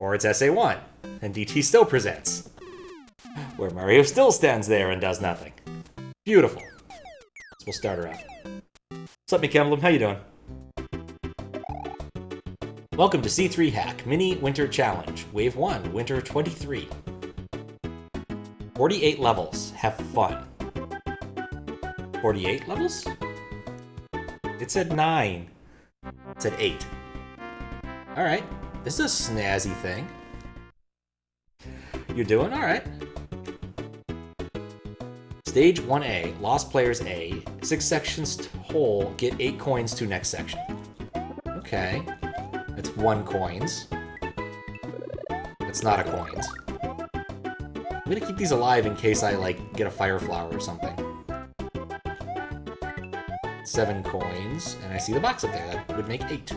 Or it's SA1, and DT still presents, where Mario still stands there and does nothing. Beautiful. So we'll start her up. What's up, McKemblem? How you doing? Welcome to C3 Hack Mini Winter Challenge, Wave 1, Winter 23. 48 levels. Have fun. 48 levels? It said 9. It said 8. Alright. This is a snazzy thing. You're doing alright. Stage 1A. Lost players A. 6 sections whole. Get 8 coins to next section. Okay. That's 1 coins. That's not a coins. I'm gonna keep these alive in case I, like, get a fire flower or something. 7 coins. And I see the box up there. That would make 8.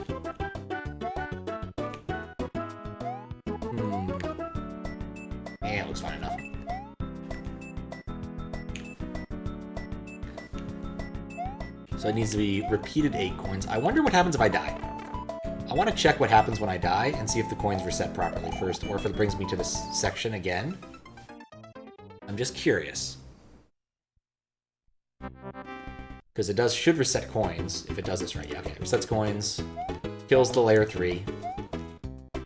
Yeah, it looks fine enough. So it needs to be repeated 8 coins. I wonder what happens if I die. I want to check what happens when I die and see if the coins reset properly first, or if it brings me to this section again. I'm just curious. Because it should reset coins, if it does this right. Yeah, okay, resets coins, kills the layer 3,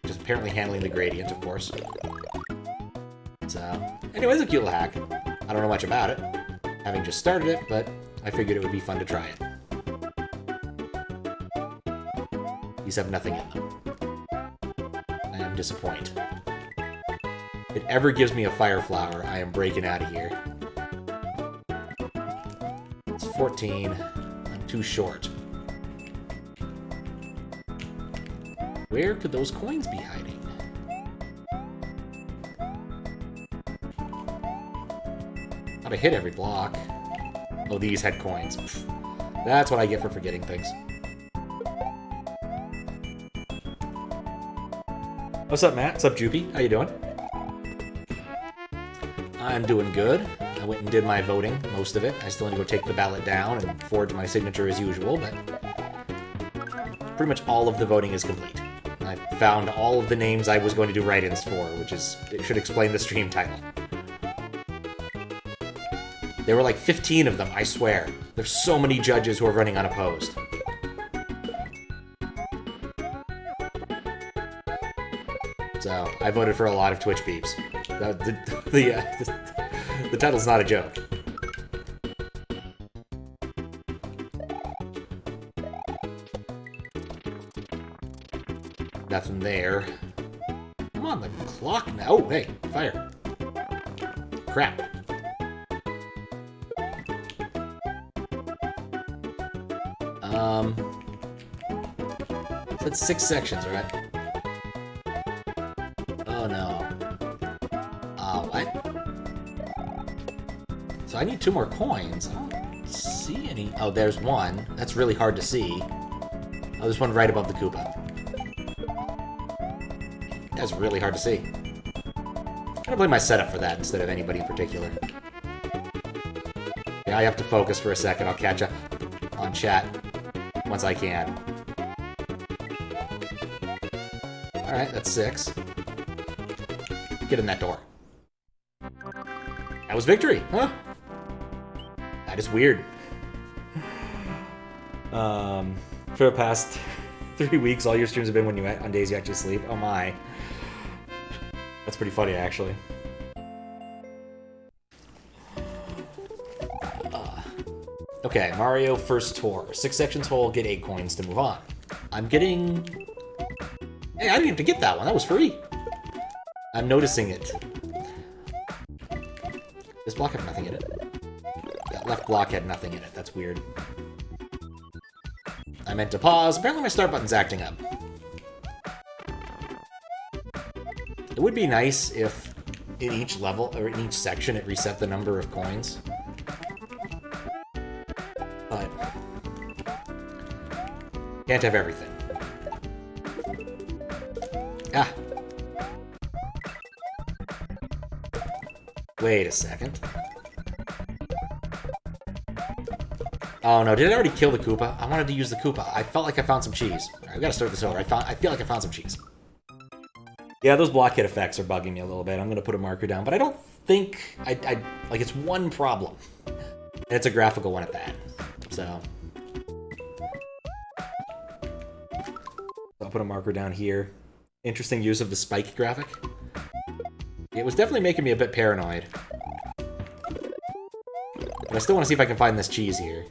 which is apparently handling the gradient, of course. So, anyways, a cute little hack. I don't know much about it, having just started it, but I figured it would be fun to try it. These have nothing in them. I am disappointed. If it ever gives me a fire flower, I am breaking out of here. It's 14. I'm too short. Where could those coins be hiding? Thought I hit every block. Oh, these had coins. Pfft. That's what I get for forgetting things. What's up, Matt? What's up, Jupy? How you doing? I'm doing good. I went and did my voting, most of it. I still need to go take the ballot down and forge my signature as usual, but pretty much all of the voting is complete. I found all of the names I was going to do write-ins for, which is, it should explain the stream title. There were like 15 of them, I swear. There's so many judges who are running unopposed. So, I voted for a lot of Twitch peeps. The title's not a joke. Nothing there. I'm on the clock now. Oh, hey, fire. Crap. That's 6 sections, right? Oh no. What? So I need 2 more coins. I don't see any. Oh, there's one. That's really hard to see. Oh, there's one right above the Koopa. That's really hard to see. I'm gonna blame my setup for that instead of anybody in particular. Yeah, I have to focus for a second. I'll catch up on chat once I can. Alright, that's 6. Get in that door. That was victory, huh? That is weird. For the past 3 weeks, all your streams have been when on days you actually sleep. Oh my. That's pretty funny, actually. Okay, Mario first tour. 6 sections whole, get 8 coins to move on. I'm getting... Hey, I didn't have to get that one. That was free. I'm noticing it. This block had nothing in it. That left block had nothing in it. That's weird. I meant to pause. Apparently my start button's acting up. It would be nice if in each level, or in each section, it reset the number of coins. But can't have everything. Ah. Wait a second. Oh no, did I already kill the Koopa? I wanted to use the Koopa. I felt like I found some cheese. I've got to start this over. I feel like I found some cheese. Yeah, those blockhead effects are bugging me a little bit. I'm gonna put a marker down, but I don't think I like it's one problem. And it's a graphical one at that. So I'll put a marker down here. Interesting use of the spike graphic. It was definitely making me a bit paranoid. But I still want to see if I can find this cheese here.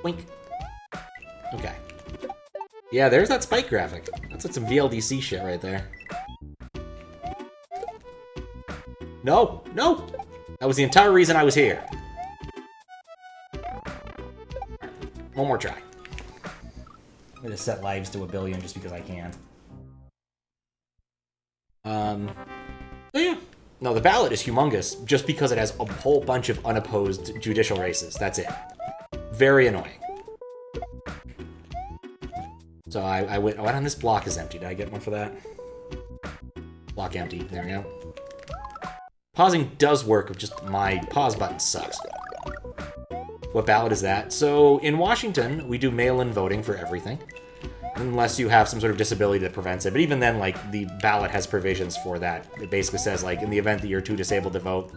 Wink. Okay. Yeah, there's that spike graphic. That's like some VLDC shit right there. No! No! That was the entire reason I was here. One more try. I'm gonna set lives to 1 billion just because I can. So yeah. No, the ballot is humongous just because it has a whole bunch of unopposed judicial races. That's it. Very annoying. So I went on, this block is empty. Did I get one for that? Block empty. There we go. Pausing does work, just my pause button sucks. What ballot is that? So in Washington, we do mail-in voting for everything. Unless you have some sort of disability that prevents it. But even then, like, the ballot has provisions for that. It basically says, like, in the event that you're too disabled to vote,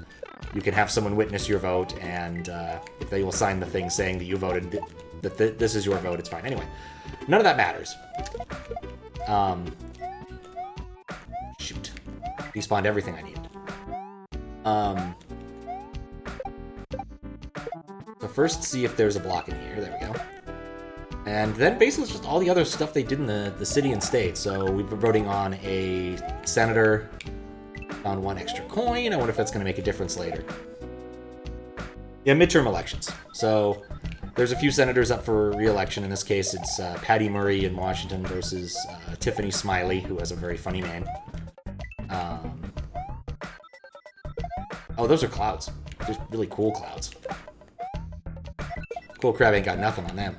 you can have someone witness your vote, and if they will sign the thing saying that you voted, that this is your vote, it's fine. Anyway, none of that matters. Shoot. Despawned everything I needed. So first, see if there's a block in here. There we go. And then basically it's just all the other stuff they did in the city and state. So we've been voting on a senator. Found 1 extra coin. I wonder if that's going to make a difference later. Yeah, midterm elections. So there's a few senators up for re-election. In this case, it's Patty Murray in Washington versus Tiffany Smiley, who has a very funny name. Oh, those are clouds. Just really cool clouds. Cool Crab ain't got nothing on them.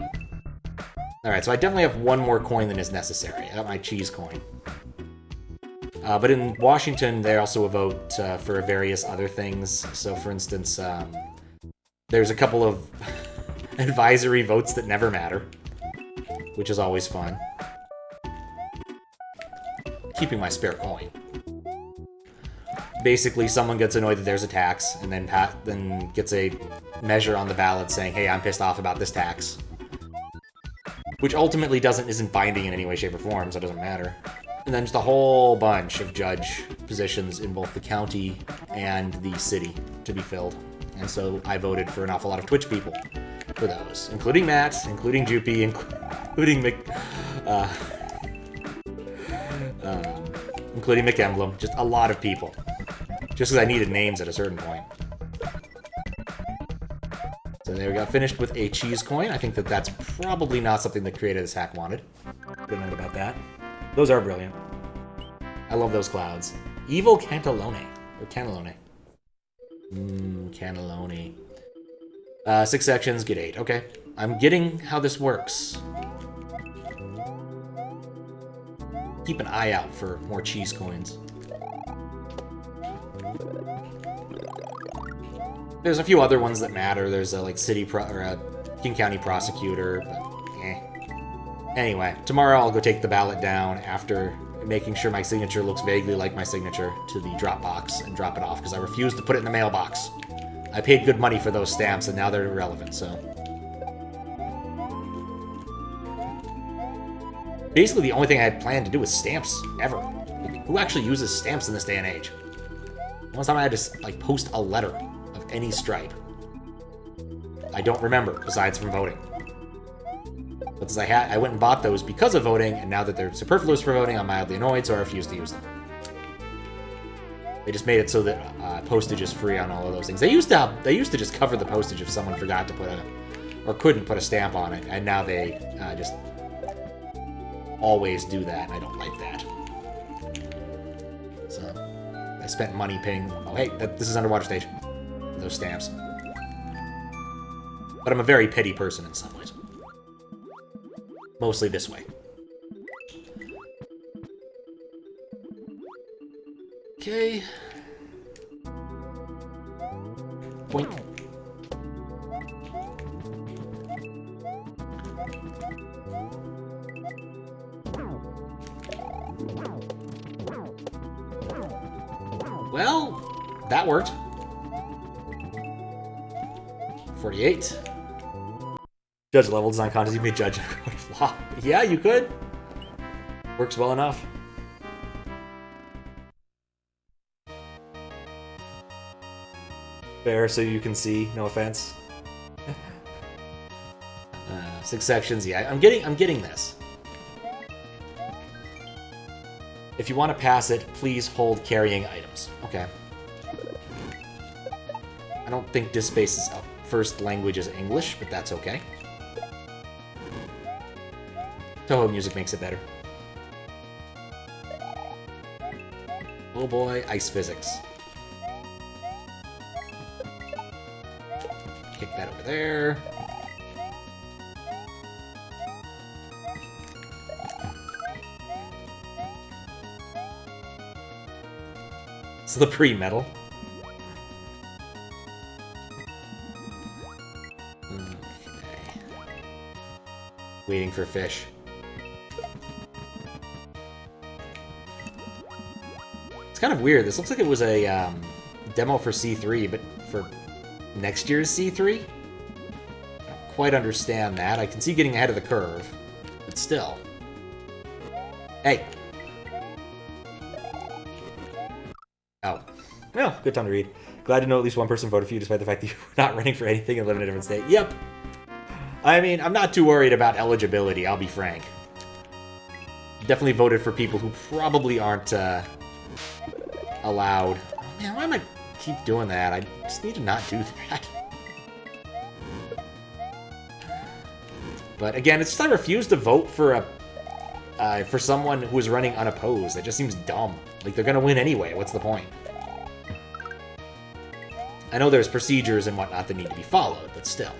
Alright, so I definitely have 1 more coin than is necessary. I got my cheese coin. But in Washington, they also vote for various other things. So, for instance, there's a couple of advisory votes that never matter, which is always fun. Keeping my spare coin. Basically, someone gets annoyed that there's a tax, and then gets a measure on the ballot saying, hey, I'm pissed off about this tax. Which ultimately isn't binding in any way, shape, or form, so it doesn't matter. And then just a whole bunch of judge positions in both the county and the city to be filled. And so I voted for an awful lot of Twitch people for those, including Matt, including Jupy, including including McEmblem, just a lot of people. Just because I needed names at a certain point. So there we go, finished with a cheese coin. I think that's probably not something the creator of this hack wanted. Good note about that. Those are brilliant. I love those clouds. Evil Cannelloni. Or Cannelloni. Cannelloni. 6 sections, get 8. Okay. I'm getting how this works. Keep an eye out for more cheese coins. There's a few other ones that matter. There's a, like, King County Prosecutor, but eh. Anyway, tomorrow I'll go take the ballot down after making sure my signature looks vaguely like my signature to the drop box and drop it off, because I refuse to put it in the mailbox. I paid good money for those stamps, and now they're irrelevant, so... Basically, the only thing I had planned to do was stamps, ever. Like, who actually uses stamps in this day and age? One time I had to, like, post a letter of any stripe. I don't remember, besides from voting. But since I went and bought those because of voting, and now that they're superfluous for voting, I'm mildly annoyed, so I refuse to use them. They just made it so that postage is free on all of those things. They used to just cover the postage if someone forgot to put or couldn't put a stamp on it, and now they just always do that, and I don't like that. So I spent money paying. Oh, hey, this is Underwater Station. Those stamps. But I'm a very petty person in some ways. Mostly this way. Okay. Boink. Well, that worked. 48. Judge level design contest. You may judge a flaw. Yeah, you could. Works well enough. Fair, so you can see. No offense. 6 sections. Yeah, I'm getting this. If you want to pass it, please hold carrying items. Okay. I don't think Dispace's first language is English, but that's okay. Toho music makes it better. Oh boy, ice physics. Kick that over there. Slippery metal. Okay. Waiting for fish. It's kind of weird. This looks like it was a demo for C3, but for next year's C3? I don't quite understand that. I can see getting ahead of the curve, but still. Hey! Oh. Well, good time to read. Glad to know at least one person voted for you despite the fact that you were not running for anything and live in a different state. Yep. I mean, I'm not too worried about eligibility, I'll be frank. Definitely voted for people who probably aren't allowed. Man, why am I keep doing that? I just need to not do that. But again, it's just I refuse to vote for for someone who is running unopposed. That just seems dumb. Like, they're gonna win anyway. What's the point? I know there's procedures and whatnot that need to be followed, but still.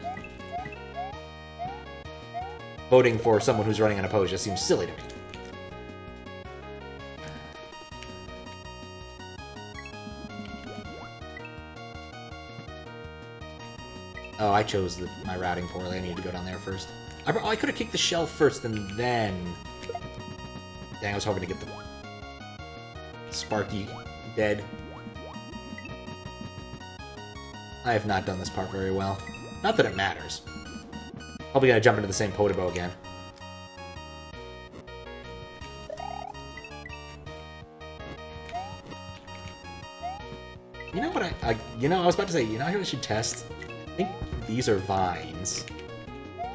Voting for someone who's running unopposed just seems silly to me. Oh, I chose my routing poorly. I need to go down there first. I could have kicked the shell first and then... Dang, I was hoping to get the Sparky dead. I have not done this part very well. Not that it matters. Probably gonna jump into the same Podobo again. You know what I was about to say, you know what I should test? I think these are vines.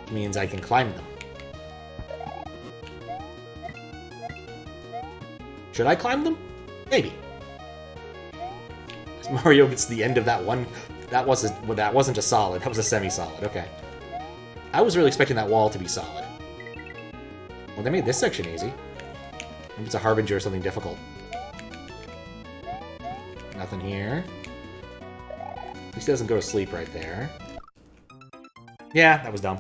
Which means I can climb them. Should I climb them? Maybe. As Mario gets to the end of that one... That wasn't a solid, that was a semi-solid, okay. I was really expecting that wall to be solid. Well, they made this section easy. Maybe it's a harbinger or something difficult. Nothing here. At least he doesn't go to sleep right there. Yeah, that was dumb.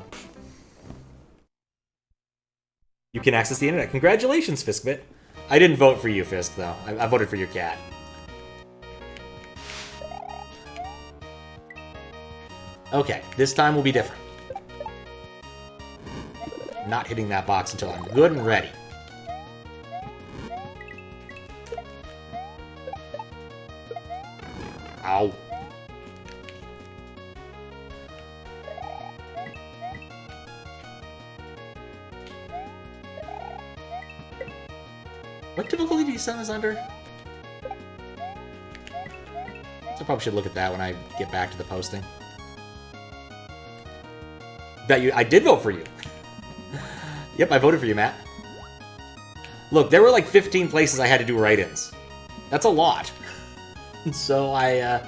You can access the internet. Congratulations, Fiskbit. I didn't vote for you, Fisk, though. I voted for your cat. Okay, this time will be different. Not hitting that box until I'm good and ready. Ow. What difficulty do you send this under? So I probably should look at that when I get back to the posting. I did vote for you. Yep, I voted for you, Matt. Look, there were like 15 places I had to do write-ins. That's a lot. So I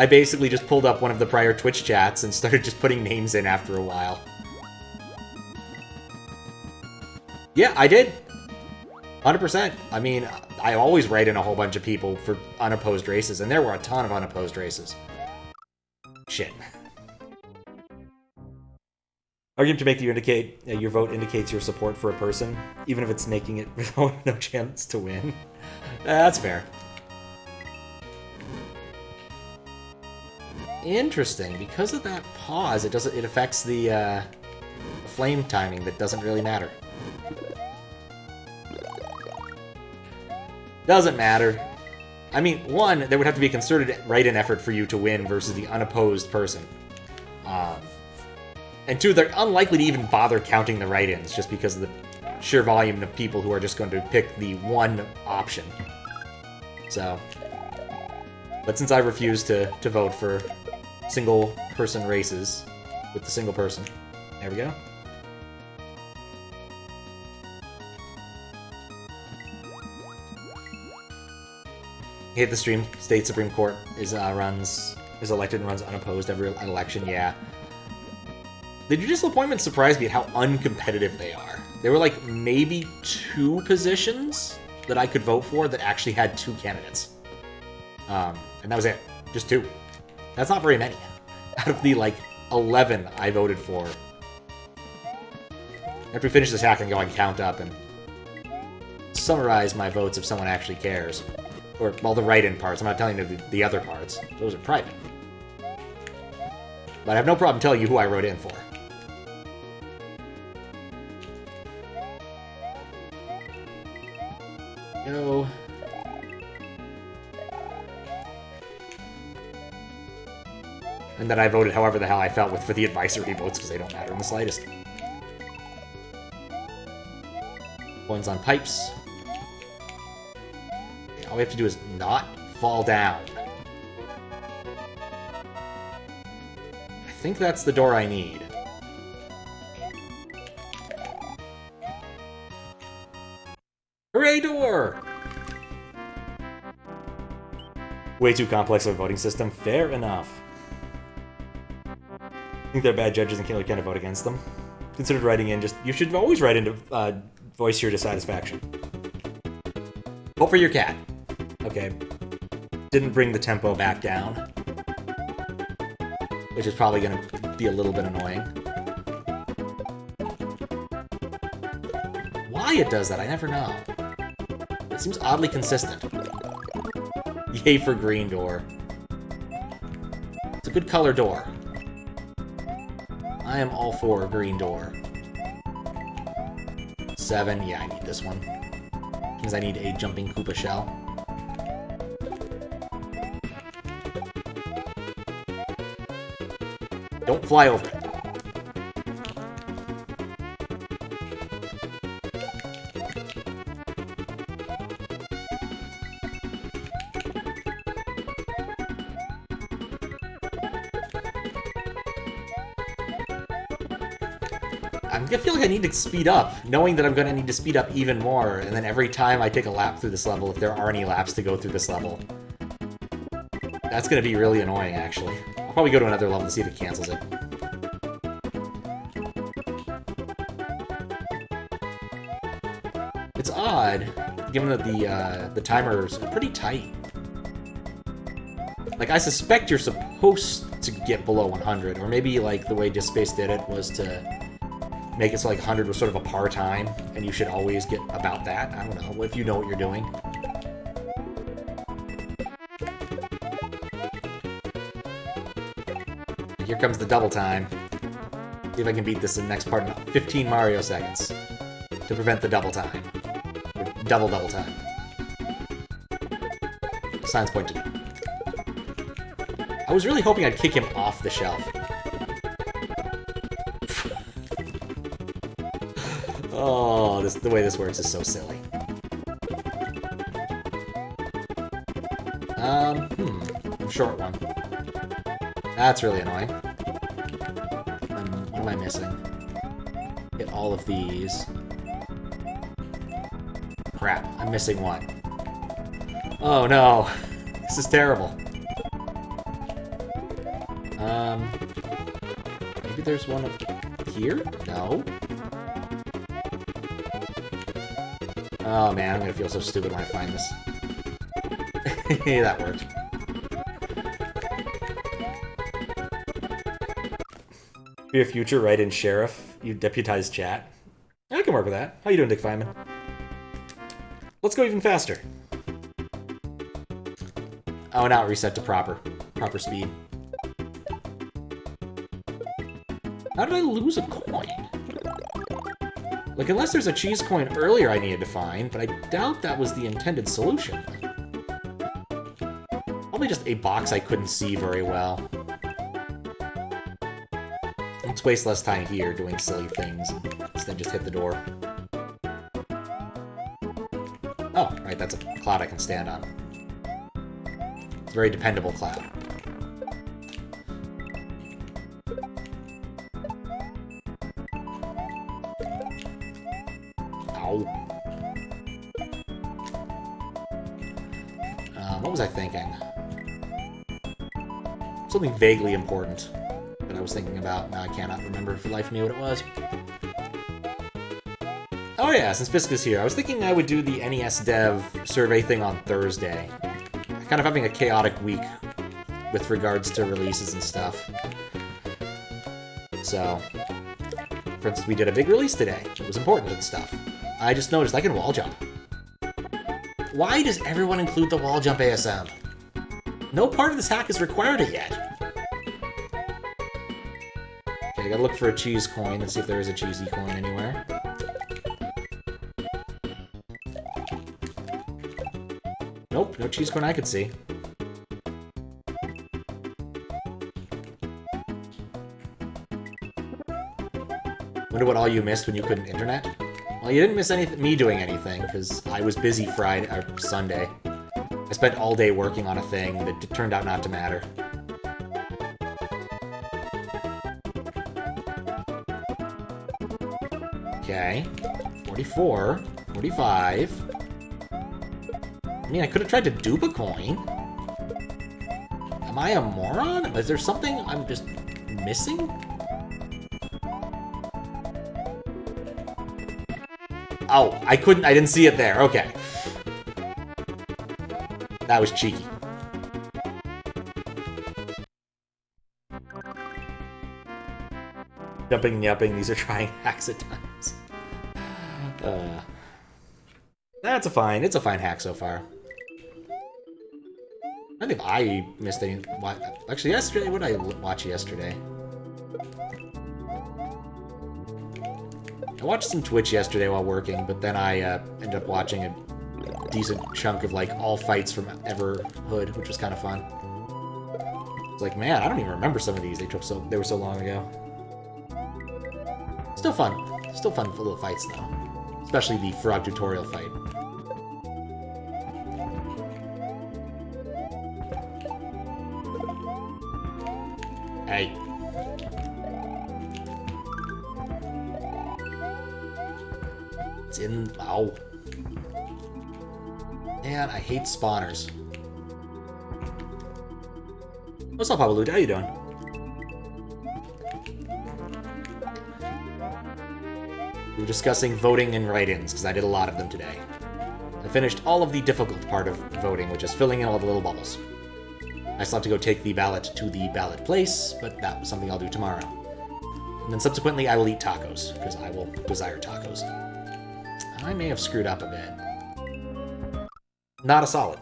basically just pulled up one of the prior Twitch chats and started just putting names in after a while. Yeah, I did. 100%. I mean, I always write in a whole bunch of people for unopposed races, and there were a ton of unopposed races. Shit. Argument to make your vote indicates your support for a person, even if it's making it no chance to win. That's fair. Interesting. Because of that pause, it affects the flame timing that doesn't really matter. Doesn't matter. I mean, one, there would have to be a concerted write-in effort for you to win versus the unopposed person. And two, they're unlikely to even bother counting the write-ins just because of the sheer volume of people who are just going to pick the one option. So, but since I refuse to vote for single-person races with the single person, there we go. If the state Supreme Court is elected and runs unopposed every election, yeah. The judicial appointments surprised me at how uncompetitive they are. There were like maybe 2 positions that I could vote for that actually had 2 candidates. And that was it. Just 2. That's not very many. Out of the like 11 I voted for. After we finish this hack, I can go and count up and summarize my votes if someone actually cares. Or, well, the write-in parts. I'm not telling you the other parts. Those are private. But I have no problem telling you who I wrote in for. Go. And then I voted however the hell I felt with for the advisory votes, because they don't matter in the slightest. Coins on pipes. All we have to do is not fall down. I think that's the door I need. Hooray, door! Way too complex of a voting system. Fair enough. I think they're bad judges and can't vote against them. Considered writing in, you should always write in to voice your dissatisfaction. Vote for your cat. Okay. Didn't bring the tempo back down. Which is probably going to be a little bit annoying. Why it does that, I never know. It seems oddly consistent. Yay for green door. It's a good color door. I am all for a green door. 7, yeah, I need this one. Because I need a jumping Koopa shell. Don't fly over it. I feel like I need to speed up, knowing that I'm going to need to speed up even more, and then every time I take a lap through this level, if there are any laps to go through this level. That's going to be really annoying, actually. I'll probably go to another level to see if it cancels it. It's odd, given that the timers are pretty tight. Like, I suspect you're supposed to get below 100, or maybe, like, the way Dispace did it was to make it so, like, 100 was sort of a par time, and you should always get about that. I don't know, if you know what you're doing. Here comes the double time. See if I can beat this in the next part in 15 Mario seconds to prevent the double time. Or double time. Signs point to me. I was really hoping I'd kick him off the shelf. Oh, the way this works is so silly. Short one. That's really annoying. What am I missing? Hit all of these. Crap, I'm missing one. Oh no, this is terrible. Maybe there's one up here? No. Oh man, I'm gonna feel so stupid when I find this. That worked. Be a future write-in sheriff. You deputize chat. I can work with that. How you doing, Dick Feynman? Let's go even faster. Oh, now it reset to proper speed. How did I lose a coin? Like, unless there's a cheese coin earlier I needed to find, but I doubt that was the intended solution. Probably just a box I couldn't see very well. Let's waste less time here doing silly things. Instead, just hit the door. Oh, right, that's a cloud I can stand on. It's a very dependable cloud. Ow. What was I thinking? Something vaguely important that I was thinking about. Now I cannot remember for the life of me what it was. Oh yeah, since Fisk is here, I was thinking I would do the NES Dev survey thing on Thursday. Kind of having a chaotic week with regards to releases and stuff. So, for instance, we did a big release today. It was important and stuff. I just noticed I can wall jump. Why does everyone include the wall jump ASM? No part of this hack is required it yet. Okay, I gotta look for a cheese coin and see if there is a cheesy coin anywhere. Nope, no cheese coin I could see. Wonder what all you missed when you couldn't internet? Well, you didn't miss me doing anything, because I was busy Friday or Sunday. I spent all day working on a thing that turned out not to matter. Okay. 44. 45. I mean, I could have tried to dupe a coin. Am I a moron? Is there something I'm just missing? Oh, I didn't see it there. Okay. That was cheeky. Jumping and yapping, these are trying hacks at times. It's a fine hack so far. I don't think I missed any. Actually, yesterday, what did I watch yesterday? I watched some Twitch yesterday while working, but then I ended up watching a decent chunk of like all fights from Everhood, which was kind of fun. It's like, man, I don't even remember some of these. They were so long ago. Still fun for little fights though, especially the frog tutorial fight. Hey. It's in... Ow. Man, I hate spawners. What's up, Pablo? How you doing? We were discussing voting and write-ins, because I did a lot of them today. I finished all of the difficult part of voting, which is filling in all the little bubbles. I still have to go take the ballot to the ballot place, but that was something I'll do tomorrow. And then subsequently I will eat tacos, because I will desire tacos. I may have screwed up a bit. Not a solid.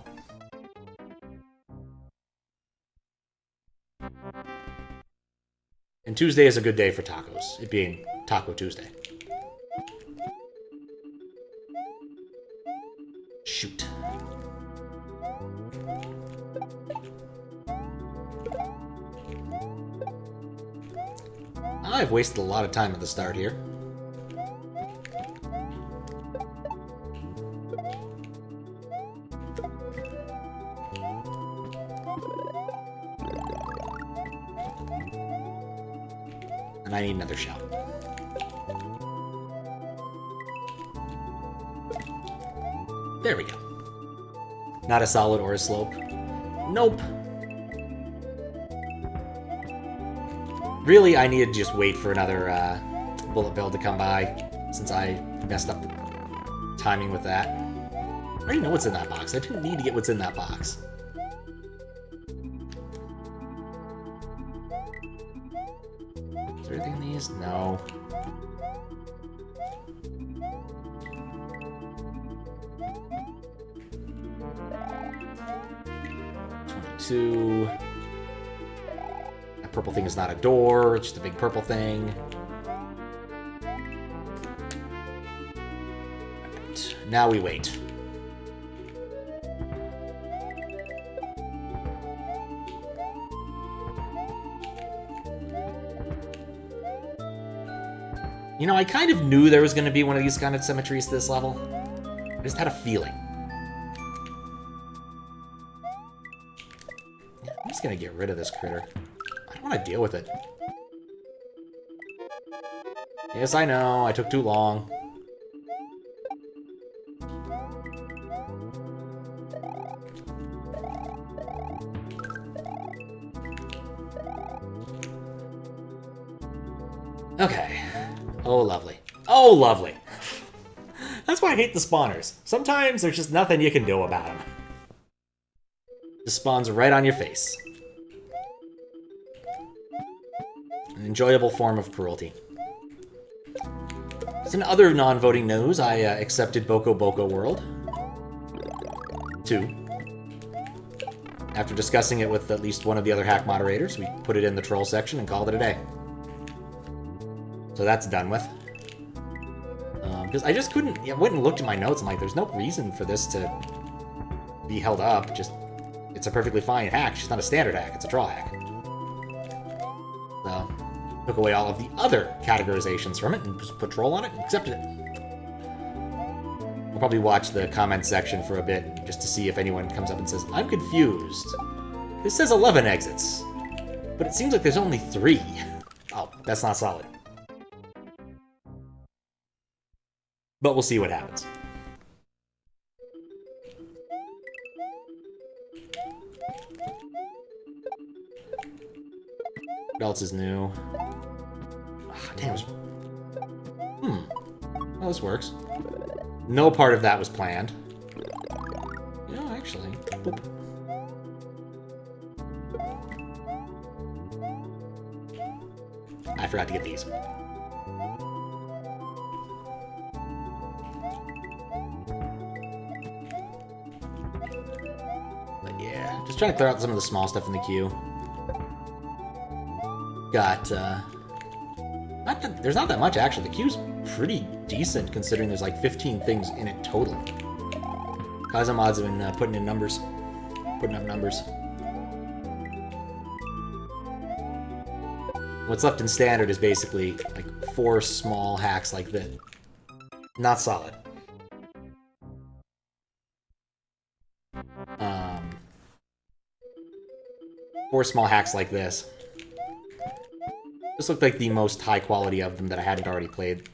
And Tuesday is a good day for tacos, it being Taco Tuesday. Shoot. I've wasted a lot of time at the start here. And I need another shell. There we go. Not a solid or a slope. Nope. Really, I needed to just wait for another bullet bill to come by, since I messed up the timing with that. I already know what's in that box. I didn't need to get what's in that box. Is there anything in these? No. That purple thing is not a door, it's just a big purple thing. Right. Now we wait. You know, I kind of knew there was going to be one of these kind of symmetries to this level. I just had a feeling. I'm just going to get rid of this critter. I don't want to deal with it. Yes, I know. I took too long. Okay. Oh, lovely. Oh, lovely. That's why I hate the spawners. Sometimes there's just nothing you can do about them. Just spawns right on your face. An enjoyable form of cruelty. In other non-voting news, I accepted Boko Boko World 2. After discussing it with at least one of the other hack moderators, we put it in the troll section and called it a day. So that's done with. Because I just couldn't... I went and looked at my notes. I'm like, there's no reason for this to be held up. Just, it's a perfectly fine hack. It's just not a standard hack. It's a troll hack. So, took away all of the other categorizations from it and just put troll on it and accepted it. I'll probably watch the comment section for a bit just to see if anyone comes up and says, I'm confused. This says 11 exits, but it seems like there's only 3. Oh, that's not solid. But we'll see what happens. What else is new? Oh, damn. Well, this works. No part of that was planned. No, actually. Boop. I forgot to get these. Yeah, just trying to clear out some of the small stuff in the queue. Got, there's not that much, actually. The queue's pretty decent, considering there's like 15 things in it total. Kazamods have been putting up numbers. What's left in standard is basically like 4 small hacks like this. Not solid. 4 small hacks like this. This looked like the most high quality of them that I hadn't already played.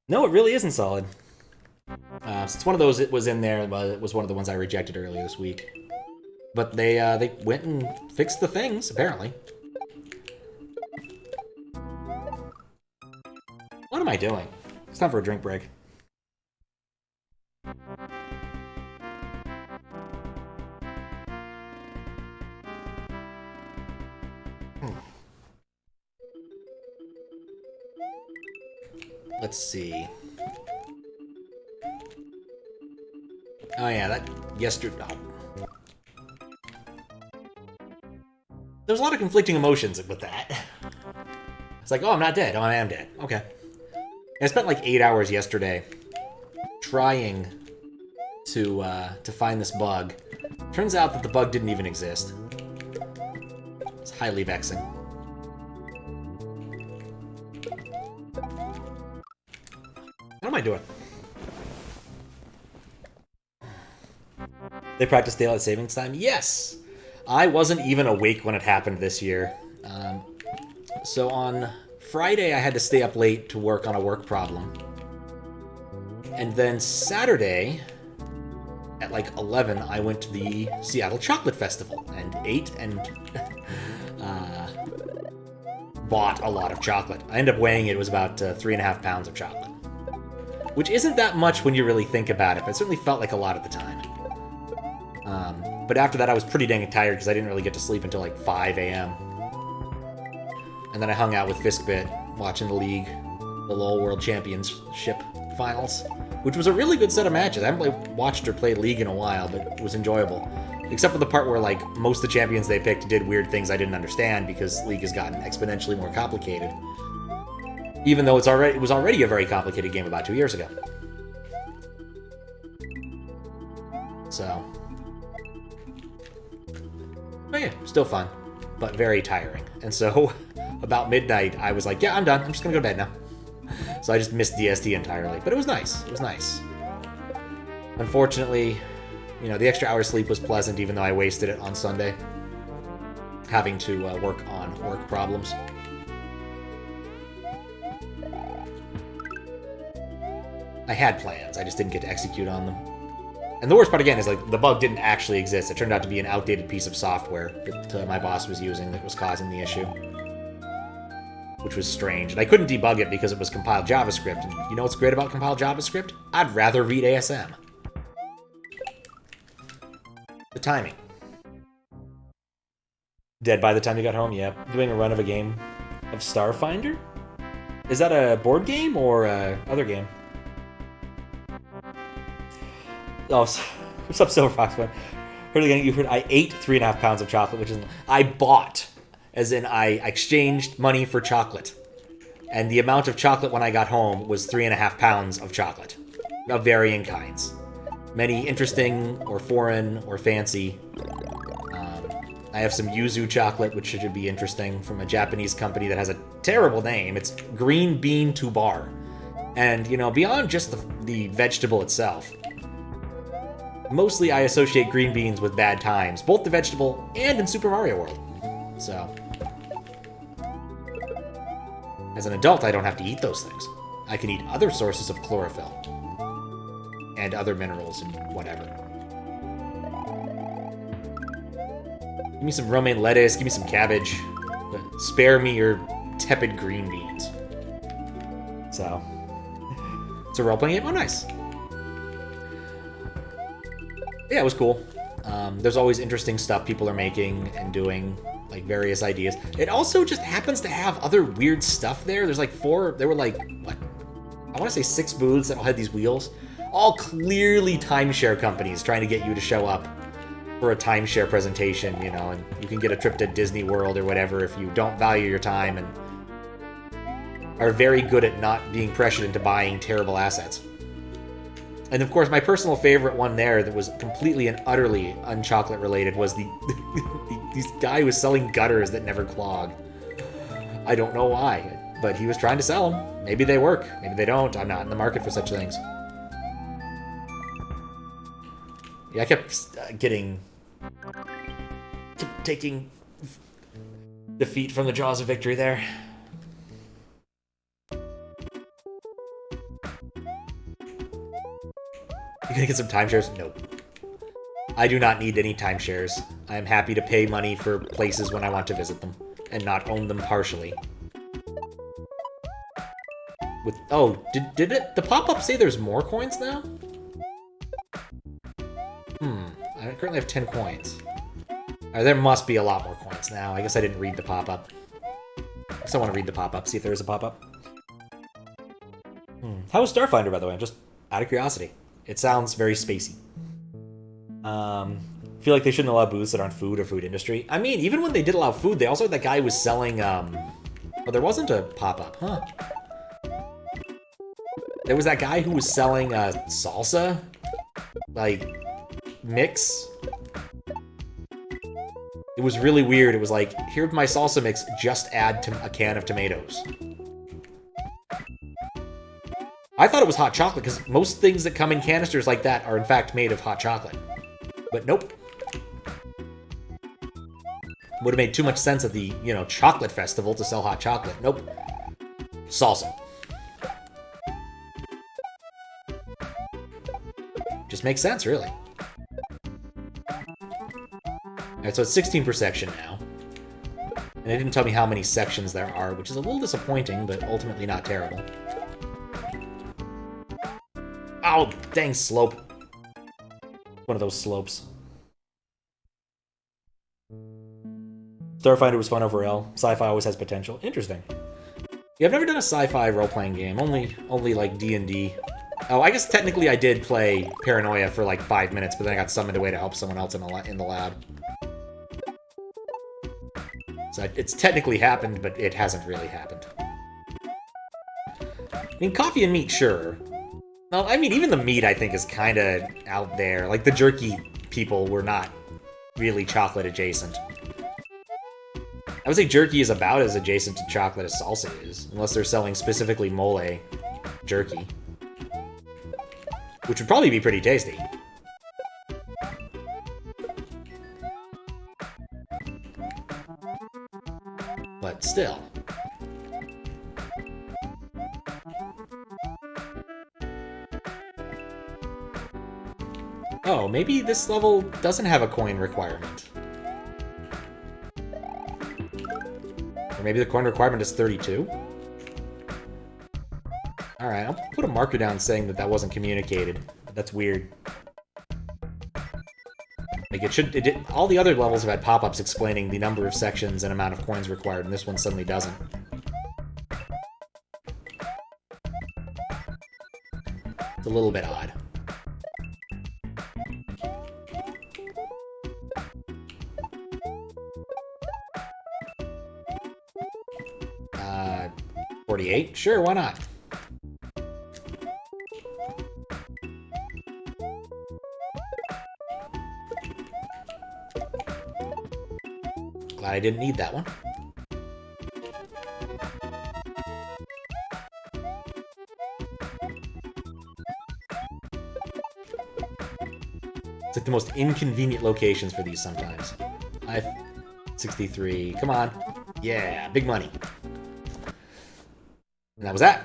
No, it really isn't solid. Since one of those it was in there, but it was one of the ones I rejected earlier this week. But they went and fixed the things, apparently. What am I doing? It's time for a drink break. Let's see. Oh yeah, that yesterday. Oh. There's a lot of conflicting emotions with that. It's like, oh, I'm not dead. Oh, I am dead. Okay. I spent like 8 hours yesterday trying to find this bug. Turns out that the bug didn't even exist. It's highly vexing. What am I doing? They practiced daylight savings time? Yes! I wasn't even awake when it happened this year. So on Friday, I had to stay up late to work on a work problem. And then Saturday, at like 11, I went to the Seattle Chocolate Festival and ate and bought a lot of chocolate. I ended up weighing it was about 3.5 pounds of chocolate. Which isn't that much when you really think about it, but it certainly felt like a lot at the time. But after that, I was pretty dang tired because I didn't really get to sleep until like 5 a.m. And then I hung out with Fiskbit, watching the league, the LoL World Championship Finals, which was a really good set of matches. I haven't watched or played League in a while, but it was enjoyable. Except for the part where like most of the champions they picked did weird things I didn't understand because League has gotten exponentially more complicated. Even though it was already a very complicated game about 2 years ago. So. But yeah, still fun, but very tiring. And so, about midnight, I was like, yeah, I'm done. I'm just gonna go to bed now. So I just missed DST entirely. But it was nice. It was nice. Unfortunately, you know, the extra hour sleep was pleasant, even though I wasted it on Sunday. Having to work on work problems. I had plans, I just didn't get to execute on them. And the worst part, again, is like the bug didn't actually exist. It turned out to be an outdated piece of software that my boss was using that was causing the issue. Which was strange. And I couldn't debug it because it was compiled JavaScript. And you know what's great about compiled JavaScript? I'd rather read ASM. The timing. Dead by the time you got home? Yeah. Doing a run of a game of Starfinder? Is that a board game or a other game? Oh, what's up, Silver Fox? Heard again, you heard I ate 3.5 pounds of chocolate, which is I bought, as in I exchanged money for chocolate, and the amount of chocolate when I got home was 3.5 pounds of chocolate, of varying kinds, many interesting or foreign or fancy. I have some yuzu chocolate, which should be interesting, from a Japanese company that has a terrible name. It's Green Bean to Bar, and you know, beyond just the vegetable itself. Mostly I associate green beans with bad times, both the vegetable and in Super Mario World. So, as an adult, I don't have to eat those things. I can eat other sources of chlorophyll. And other minerals and whatever. Give me some romaine lettuce, give me some cabbage. But spare me your tepid green beans. So, it's a role-playing game. Oh, nice. Yeah, it was cool. There's always interesting stuff people are making and doing, like various ideas. It also just happens to have other weird stuff there. There's like there were like, what? I want to say 6 booths that all had these wheels. All clearly timeshare companies trying to get you to show up for a timeshare presentation, you know, and you can get a trip to Disney World or whatever if you don't value your time and are very good at not being pressured into buying terrible assets. And of course, my personal favorite one there that was completely and utterly unchocolate related was this guy who was selling gutters that never clog. I don't know why, but he was trying to sell them. Maybe they work, maybe they don't. I'm not in the market for such things. Yeah, I kept taking defeat from the jaws of victory there. You gonna get some timeshares? Nope. I do not need any timeshares. I am happy to pay money for places when I want to visit them, and not own them partially. Did the pop-up say there's more coins now? I currently have 10 coins. There must be a lot more coins now. I guess I didn't read the pop-up. I guess I want to read the pop-up, see if there is a pop-up. How was Starfinder, by the way? Just out of curiosity. It sounds very spacey. Feel like they shouldn't allow booths that aren't food or food industry. I mean, even when they did allow food, they also had that guy who was selling, well, there wasn't a pop-up, huh? There was that guy who was selling, salsa? Like, mix? It was really weird. It was like, here's my salsa mix, just add a can of tomatoes. I thought it was hot chocolate, because most things that come in canisters like that are in fact made of hot chocolate. But nope. Would have made too much sense at the, you know, chocolate festival to sell hot chocolate. Nope. Salsa. Just makes sense, really. Alright, so it's 16 per section now. And it didn't tell me how many sections there are, which is a little disappointing, but ultimately not terrible. Oh, dang slope. One of those slopes. Starfinder was fun overall. Sci-fi always has potential. Interesting. Yeah, I've never done a sci-fi role-playing game. Only like D&D. Oh, I guess technically I did play Paranoia for like 5 minutes, but then I got summoned away to help someone else in the lab. So it's technically happened, but it hasn't really happened. I mean, coffee and meat, sure. No, I mean, even the meat, I think, is kind of out there. Like, the jerky people were not really chocolate adjacent. I would say jerky is about as adjacent to chocolate as salsa is, unless they're selling specifically mole jerky. Which would probably be pretty tasty. But still. Oh, maybe this level doesn't have a coin requirement. Or maybe the coin requirement is 32? Alright, I'll put a marker down saying that that wasn't communicated. That's weird. Like, all the other levels have had pop-ups explaining the number of sections and amount of coins required, and this one suddenly doesn't. It's a little bit odd. 48? Sure, why not? Glad I didn't need that one. It's like the most inconvenient locations for these sometimes. 63. Come on. Yeah, big money. And that was that.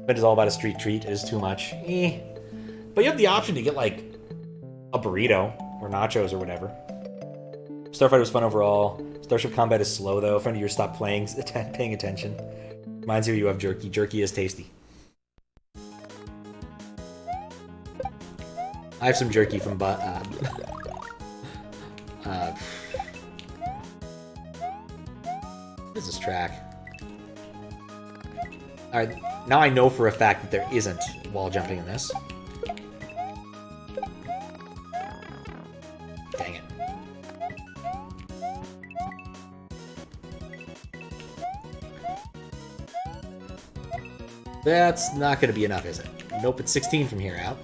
But it's all about a street treat. It is too much. But you have the option to get, like, a burrito or nachos or whatever. Starfighter was fun overall. Starship combat is slow, though. A friend of yours stopped paying attention. Reminds you have jerky. Jerky is tasty. I have some jerky from what is this track? Alright, now I know for a fact that there isn't wall jumping in this. Dang it. That's not going to be enough, is it? Nope, it's 16 from here out.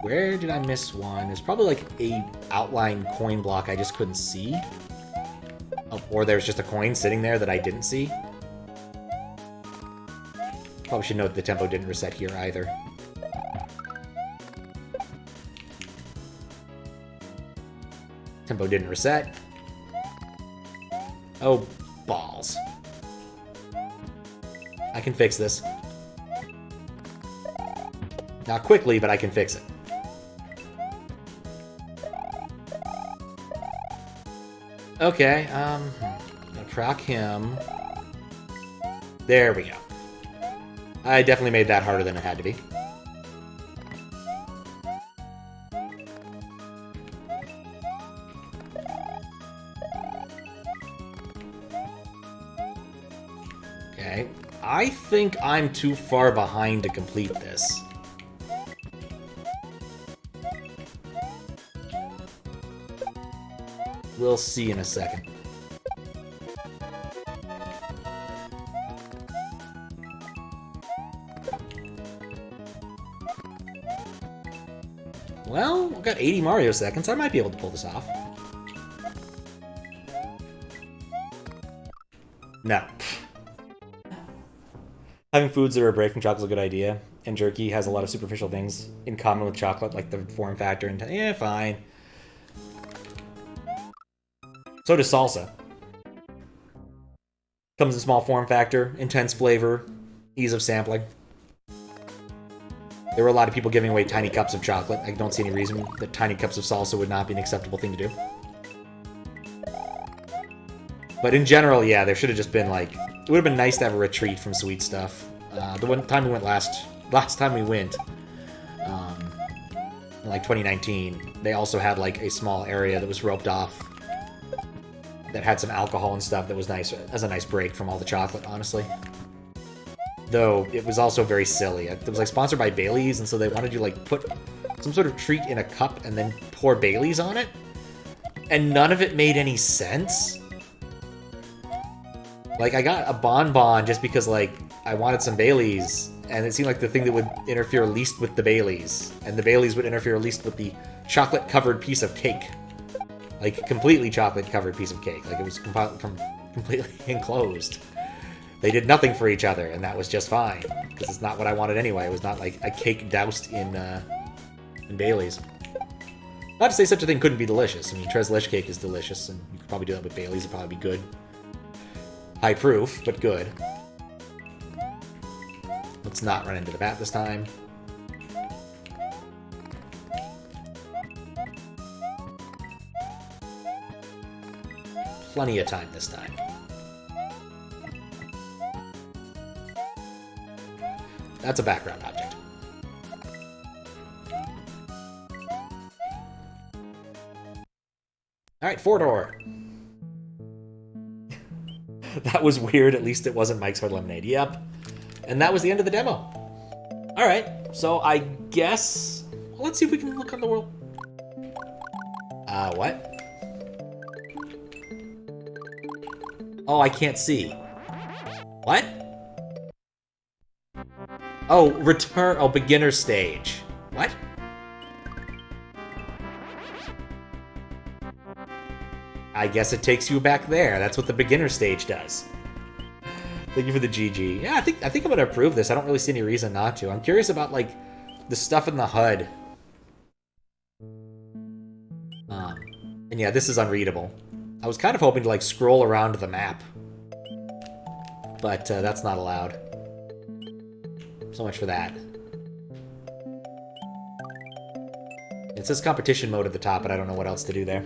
Where did I miss one? There's probably like a outline coin block I just couldn't see. Oh, or there's just a coin sitting there that I didn't see. Probably should note the tempo didn't reset here either. Tempo didn't reset. Oh, balls. I can fix this. Not quickly, but I can fix it. Okay, I'm gonna proc him. There we go. I definitely made that harder than it had to be. Okay, I think I'm too far behind to complete this. We'll see in a second. Well, I've got 80 Mario seconds. I might be able to pull this off. No. Having foods that are a break from chocolate is a good idea, and jerky has a lot of superficial things in common with chocolate, like the form factor and yeah, fine. So does salsa. Comes in small form factor, intense flavor, ease of sampling. There were a lot of people giving away tiny cups of chocolate. I don't see any reason that tiny cups of salsa would not be an acceptable thing to do. But in general, yeah, there should have just been like... It would have been nice to have a retreat from sweet stuff. The one time we went last time we went, in like 2019, they also had like a small area that was roped off that had some alcohol and stuff that was nice, as a nice break from all the chocolate, honestly. Though, it was also very silly. It was like sponsored by Bailey's, and so they wanted you to like put some sort of treat in a cup and then pour Bailey's on it. And none of it made any sense. Like, I got a bonbon just because, like, I wanted some Bailey's, and it seemed like the thing that would interfere least with the Baileys, and the Baileys would interfere least with the chocolate-covered piece of cake. Like, completely chocolate-covered piece of cake. Like, it was completely enclosed. They did nothing for each other, and that was just fine. Because it's not what I wanted anyway. It was not, like, a cake doused in Baileys. Not to say such a thing couldn't be delicious. I mean, Tres Leche cake is delicious, and you could probably do that with Baileys. It'd probably be good. High proof, but good. Let's not run into the bat this time. Plenty of time this time. That's a background object. Alright, 4-door. That was weird. At least it wasn't Mike's Hard Lemonade. Yep. And that was the end of the demo. Alright, so I guess... Well, let's see if we can look on the world. What? Oh, I can't see. What? Oh, return... Oh, beginner stage. What? I guess it takes you back there. That's what the beginner stage does. Thank you for the GG. Yeah, I think I'm gonna approve this. I don't really see any reason not to. I'm curious about, like, the stuff in the HUD. And yeah, this is unreadable. I was kind of hoping to, like, scroll around the map. But that's not allowed. So much for that. It says competition mode at the top, but I don't know what else to do there.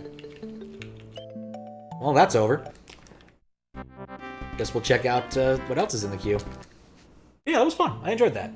Well, that's over. Guess we'll check out what else is in the queue. Yeah, that was fun. I enjoyed that.